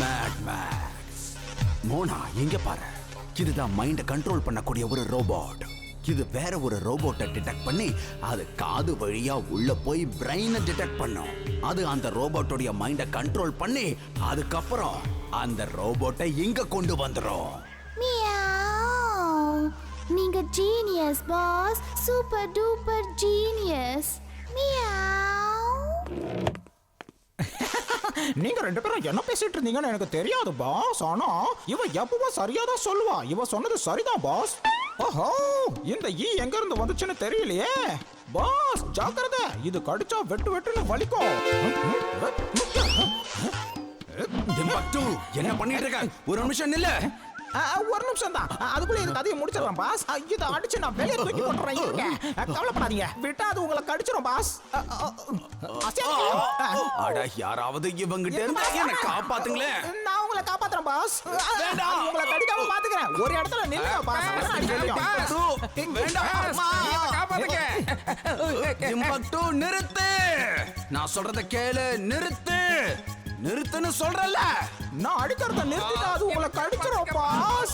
Mat maths. Mona இங்க பாரு, இதுதான் மைண்ட கண்ட்ரோல் பண்ணக்கூடிய ஒரு ரோபோட். இது வேற ஒரு ரோபோட்டை டிடெக்ட் பண்ணி அது காது வழியா உள்ள போய் பிரெயினை டிடெக்ட் பண்ணும். அது அந்த ரோபோட்டோடைய மைண்ட கண்ட்ரோல் பண்ணி அதுக்கப்புறம் அந்த ரோபோட்டை இங்க கொண்டு வந்துரும். மியாவ். நீங்க genius boss, super duper genius. Meow. நீங்க ரெண்டு பேரும் என்ன பேசிட்டு இருந்தீங்கன்னு எனக்கு தெரியாது பாஸ். ஆனா இவ எப்பவும் சரியா தான் சொல்லுவா. இவ சொன்னது சரிதான் பாஸ். ஓஹோ, இந்த எங்க இருந்து வந்துச்சுன்னு தெரியலையே பாஸ். ஜாக்கிரதை, இது கடிச்சா வெட்டு வெட்டுன்னு வலிக்கும். டிம்பக்டு, என்ன பண்ணிட்டு இருக்க? ஒரு நிமிஷம் நில்லு. ஒரு நிமிஷம் தான், அதுக்குள்ள இது கதையை முடிச்சிடலாம் பாஸ். இதை அடிச்சு நான் வெளியே தூக்கி போட்டுறேன். கவலைப்படாதீங்க, விட்டா அது உங்களை கடிச்சிடும் பாஸ். அட, யாராவது இவங்கிட்ட இருந்து என்ன காப்பாத்துங்களே. நான் உங்களை காப்பாத்துறேன் பாஸ். உங்களை கடிக்காம பாத்துக்கிறேன். ஒரு இடத்துல நில்லுங்க பாஸ். டிம்பக்டு, நிறுத்து. நான் சொல்றத கேளு. நிறுத்து, நிறுத்துன்னு சொல்றல. நான் அடிக்கிறத நிறுத்திட்டா அது உங்களை கடிச்சிரும் பாஸ்.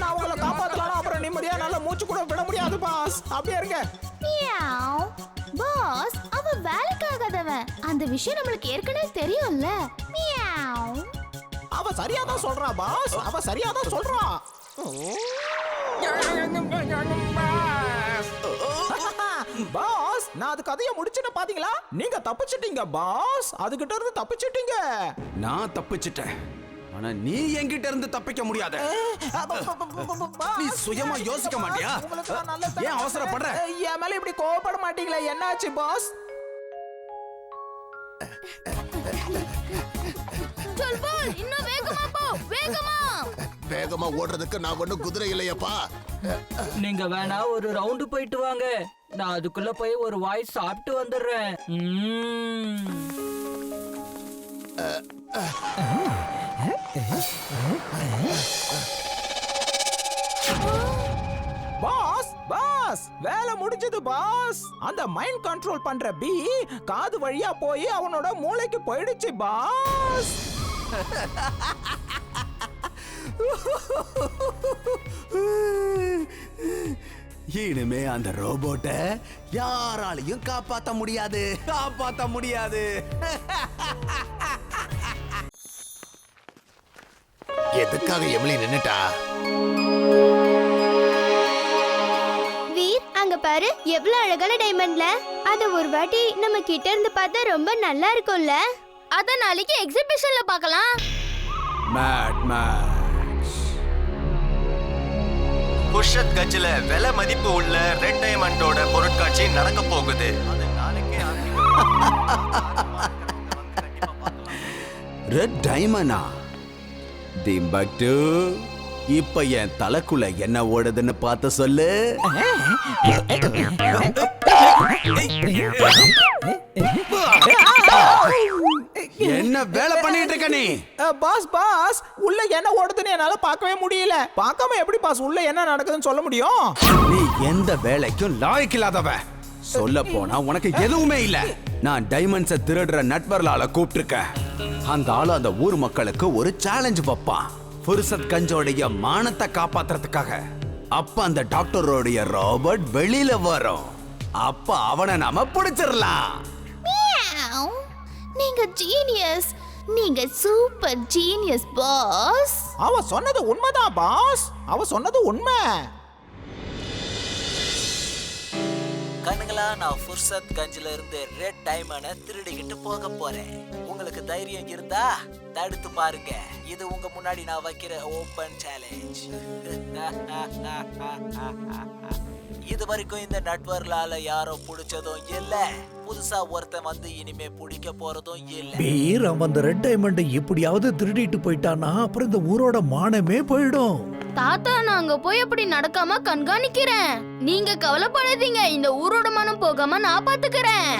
நான் உங்களை காப்பாத்தலாம், அப்புறம் நிம்மதியா நல்ல மூச்சு கூட விட முடியாது பாஸ். அப்படியே இருங்க. மியாவ். பாஸ், அவ வேலைக்காகாதவன். அந்த விஷயம் நம்மளுக்கு ஏற்கனவே தெரியும்ல. மியாவ். அவ சரியா தான் சொல்றா பாஸ். அவ சரியா தான் சொல்றா. பாஸ், நான் அது கதையை முடிச்சுட்டு பாத்தீங்களா? நீங்க தப்பிச்சிட்டீங்க பாஸ். அதுகிட்ட இருந்து தப்பிச்சிட்டீங்க. நான் தப்பிச்சிட்டேன், ஆனா நீ என்கிட்ட இருந்து தப்பிக்க முடியாது. நீ சுயமா யோசிக்க மாட்டியா? ஏன் அவசரப்படுற? என் மேல இப்படி கோவப்பட மாட்டீங்களா? என்னாச்சு பாஸ்? சொல் பால், இன்னும் வேகமா போ. வேகமா. வேகமா ஓடுறதுக்கு நான் ஒண்ணும் குதிரை இல்லையப்பா. நீங்க வேணா ஒரு ரவுண்டு போயிட்டு வாங்க. நான் அதுக்குள்ள போய் ஒரு வாய் சாப்பிட்டு வந்துடுறேன். பாஸ் பாஸ், வேலை முடிஞ்சது பாஸ். அந்த மைண்ட் கண்ட்ரோல் பண்ற பி காது வழியா போய் அவனோட மூளைக்கு போயிடுச்சு பாஸ். இனிமே அந்த ரோபோட்டை யாராலையும் காப்பாத்த முடியாது. காப்பாத்த முடியாது. எதுக்காக எமிலி நின்னுட்டா? வீர், அங்க பாரு, எவ்வளவு அழகான டைமண்ட்ல. அத ஒரு வாட்டி நம்ம கிட்ட இருந்து பார்த்தா ரொம்ப நல்லா இருக்கும்ல. அத நாளைக்கு எக்ஸிபிஷன்ல பார்க்கலாம். Mat maths. புஷத் கட்சில விலை மதிப்பு உள்ள ரெட் டைமண்டோட பொருட்காட்சி நடக்க போகுது. அது நாளைக்கே ரெட் டைமண்டா? டிம்பக்டு, இப்ப என் தலைக்குள்ள என்ன ஓடுதுன்னு பார்த்து சொல்லு. என்ன வேலை பண்ணிட்டு இருக்க நீ? பாஸ் பாஸ், உள்ள என்ன ஓடுதுன்னு என்னால பார்க்கவே முடியல. பார்க்காம எப்படி பாஸ் உள்ள என்ன நடக்குதுன்னு சொல்ல முடியும்? நீ எந்த வேலைக்கும் லாயக்கு இல்லாதவ. சொல்ல போனா உனக்கு எதுவுமே இல்ல. நான் டைமண்ட்ஸை திருடுற நட்வர்லால கூப்பிட்டிருக்கேன். அந்த ஆளு அந்த ஊர் மக்களுக்கு ஒரு சேலஞ்ச் வைப்பான், ஃபுர்சத் கஞ்சோடைய மானத்தை காப்பாத்துறதுக்காக. அப்ப அந்த டாக்டரோடைய ரோபோட் வெளியில வரும். அப்ப அவனை நாம பிடிச்சிடலாம். மியாவ். நீங்க ஜீனியஸ். நீங்க சூப்பர் ஜீனியஸ் பாஸ். அவ சொன்னது உண்மைதான் பாஸ். அவ சொன்னது உண்மை. கண்ணுங்களா, நான் ஃபுர்சத் கஞ்சில இருந்து ரெட் டைமண்டை திருடிக்கிட்டு போக போறேன். உங்களுக்கு தைரியம் இருந்தா தடுத்து பாருங்க. இது உங்க முன்னாடி நான் வைக்கிற ஓபன் சேலஞ்ச். இது வரைக்கும் இந்த நட்வர்லால யாரும் பிடிச்சதும் இல்ல. புதுசா ஒருத்தன் வந்து இனிமே பிடிக்க போறதும் இல்ல. பேர் அவன் அந்த ரெட் டைமண்டை எப்படியாவது திருடிட்டு போயிட்டானா அப்புறம் இந்த ஊரோட மானமே போயிடும். தாத்தா, நான் அங்க போய் அப்படி நடக்காம கண்காணிக்கிறேன். நீங்க கவலைப்படாதீங்க. இந்த ஊரோட மனம் போகாம நான் பாத்துக்கிறேன்.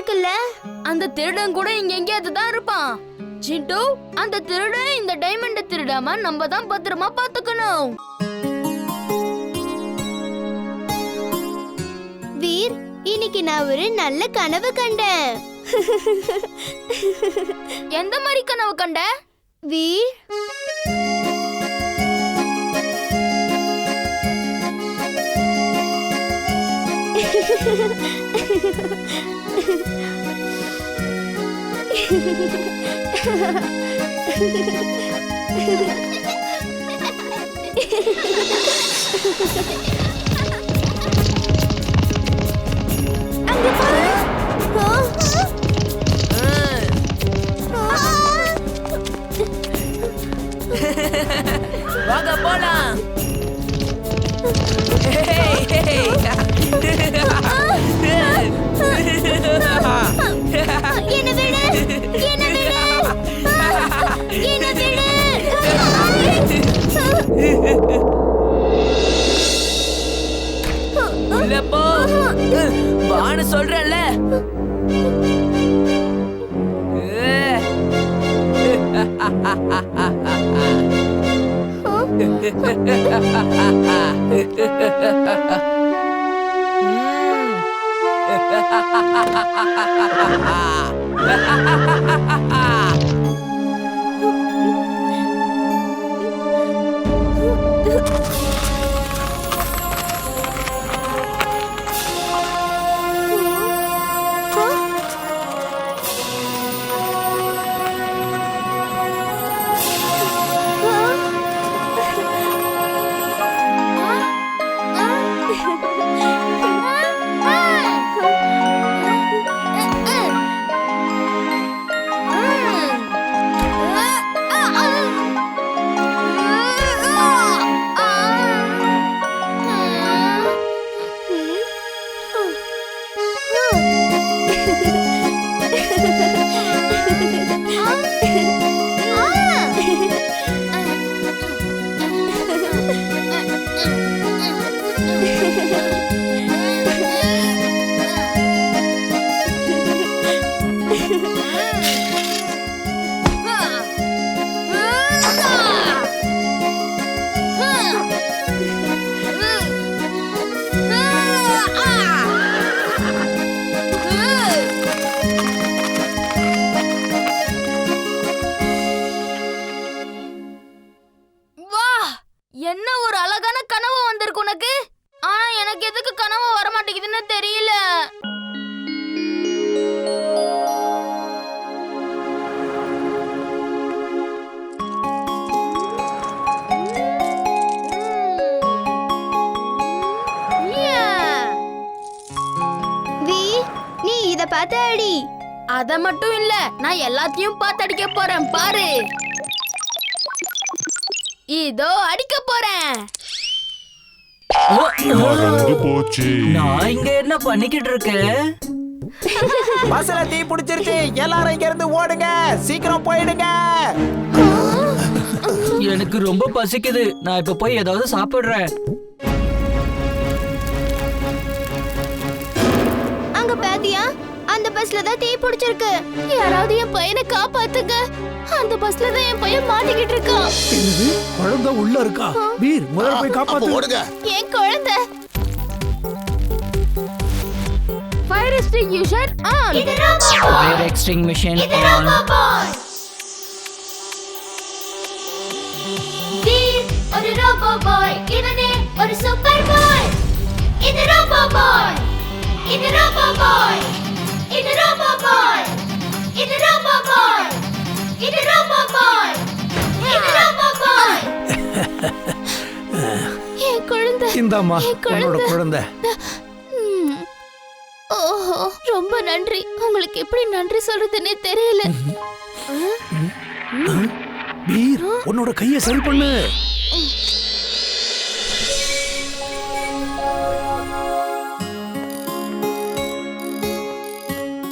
இருக்குல்ல. அந்த திருடன் கூட இங்க எங்கேயாவது தான் இருப்பான். சிண்டு, அந்த திருடன் இந்த டைமண்ட திருடாம நம்ம தான் பத்திரமா பாத்துக்கணும். வீர், இன்னைக்கு நான் ஒரு நல்ல கனவு கண்டேன். எந்த மாதிரி கனவு கண்ட? வீர், அங்க பாரு. வாங்க போலாம். என்ன விடு, என்ன விடு, என்ன விடு. உள்ள போ. வான்னு சொல்றேன்ல. என்ன ஒரு அழகான கனவு வந்திருக்கு உனக்கு. ஆனா எனக்கு எதுக்கு கனவு வர மாட்டேங்குதுன்னு தெரியல. வீர், நீ இத பார்த்து அடி. அத மட்டும் இல்ல, நான் எல்லாத்தையும் பார்த்து அடிக்க போறேன் பாரு. இதோ அடிக்க போறேன். மறந்து போச்சு. நான் இங்க என்ன பண்ணிக்கிட்டு இருக்கேன்? பஸ்ல தீ பிடிச்சிருச்சு. எல்லாரும் இங்க இருந்து ஓடுங்க, சீக்கிரம் போயிடுங்க. எனக்கு ரொம்ப பசிக்குது. நான் இப்ப போய் ஏதாவது சாப்பிடுறேன். அங்க பாத்தியா, அந்த பஸ்ல தான் தீ பிடிச்சிருக்கு. யாராவது என் பையனை காப்பாத்துங்க. அந்த பஸ்ல தான் என் பையன் மாட்டிக்கிட்டு இருக்கான். என்னது, குழந்தை உள்ள இருக்கா? வீர், முதல்ல போய் அப்ப காப்பாத்து. ஓடுங்க. என் குழந்தை. Fire extinguisher on. Fire extinguisher on. Veer ஒரு ரோபோ பாய். இவனே ஒரு சூப்பர் பாய். இது ரோபோ பாய். இது ரோபோ பாய். இது ரோபோ பாய். இது ரோபோ பாய். இது ரோபோ பாய். இது ரோபோ பாய். என் குழந்தை. இந்தாம்மா உன்னோட குழந்தை. ஓஹோ, ரொம்ப நன்றி. உங்களுக்கு எப்படி நன்றி சொல்றதுன்னே தெரியல. வீர், உன்னோட கையை சரி பண்ணு.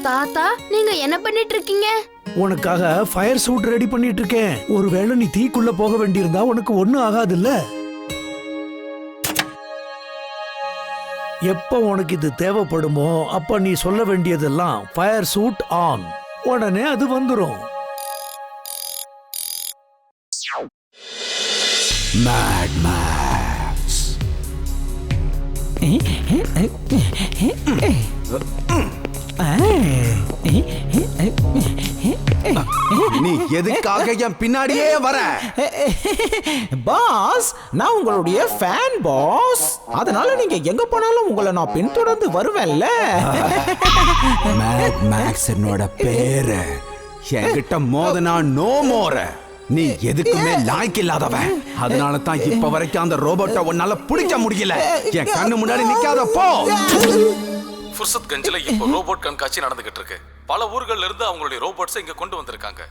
தாத்தா, நீங்க என்ன பண்ணிட்டு இருக்கீங்க? உனக்காக ஃபயர் சூட் ரெடி பண்ணிட்டு இருக்கேன். ஒருவேளை நீ தீக்குள்ள போக வேண்டியிருந்தா உனக்கு ஒண்ணும் ஆகாதுல்ல. எப்போ உனக்கு இது தேவைப்படுமோ அப்ப நீ சொல்ல வேண்டியதெல்லாம் ஃபயர் சூட் ஆன், உடனே அது வந்துரும். Mad Max. நீ எதுக்காக என் பின்னாடியே வர? பாஸ், நான் உங்களுடைய ஃபேன் பாஸ். அதனால நீங்க எங்க போனாலும் உங்களை நான் பின்தொடர்ந்து வருவேன்ல. மேட் மேக்ஸ் என்னோட பேரு. என்கிட்ட மோதனா நோ மோர. நீ எதுக்குமே லாய்க்கு இல்லாதவன். அதனால தான் இப்ப வரைக்கும் அந்த ரோபோட்டை உன்னால பிடிக்க முடியல. என் கண்ணு முன்னாடி நிக்காத போ. ஃபுர்சத்கஞ்சில் இப்போ ரோபோட் கண்காட்சி நடந்துகிட்டு இருக்கு. பல ஊர்கள்ல இருந்து அவங்களுடைய ரோபோட்ஸை இங்க கொண்டு வந்திருக்காங்க.